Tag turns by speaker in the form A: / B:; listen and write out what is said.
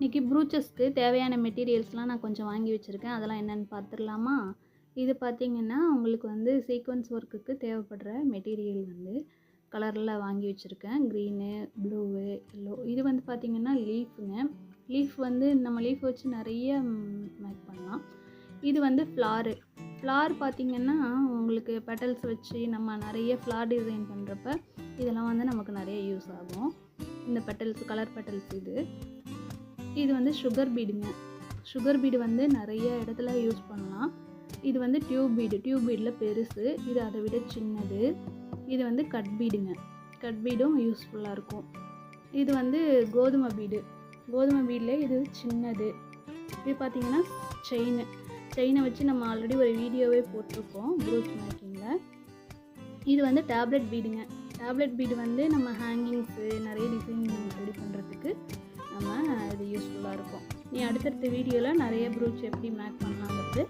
A: இன்றைக்கி ப்ரூச்சஸ்க்கு தேவையான மெட்டீரியல்ஸ்லாம் நான் கொஞ்சம் வாங்கி வச்சுருக்கேன். அதெல்லாம் என்னென்னு பார்த்துடலாமா? இது பார்த்திங்கன்னா உங்களுக்கு வந்து சீக்வென்ஸ் ஒர்க்குக்கு தேவைப்படுற மெட்டீரியல் வந்து கலரில் வாங்கி வச்சுருக்கேன். Green, blue, yellow. இது வந்து பார்த்திங்கன்னா லீஃபுங்க. லீஃப் வந்து நம்ம லீஃப் வச்சு நிறைய மேக் பண்ணலாம். இது வந்து ஃப்ளாரு. ஃப்ளார் பார்த்திங்கன்னா உங்களுக்கு பெட்டல்ஸ் வச்சு நம்ம நிறைய ஃப்ளார் டிசைன் பண்ணுறப்ப இதெல்லாம் வந்து நமக்கு நிறைய யூஸ் ஆகும். இந்த பெட்டல்ஸ், கலர் பெட்டல்ஸ் இது வந்து சுகர் பீடுங்க. சுகர் பீடு வந்து நிறைய இடத்துல யூஸ் பண்ணலாம். இது வந்து டியூப் பீடில் பெருசு. இது அதை விட சின்னது. இது வந்து கட் பீடுங்க. கட் பீடும் யூஸ்ஃபுல்லாக இருக்கும். இது வந்து கோதுமை பீடில் இது சின்னது. இது பார்த்திங்கன்னா செயினை வச்சு நம்ம ஆல்ரெடி ஒரு வீடியோவே போட்டிருக்கோம் ப்ரூச் மேக்கிங்கில். இது வந்து டேப்லெட் பீடுங்க. டேப்லெட் பீடு வந்து நம்ம ஹேங்கிங்ஸு நிறைய டிசைன் ரெடி பண்ணுறதுக்கு நம்ம இது யூஸ்ஃபுல்லாக இருக்கும். அடுத்தடுத்த வீடியோவில் நிறைய ப்ரூச் எப்படி மேக் பண்ணலாங்கிறது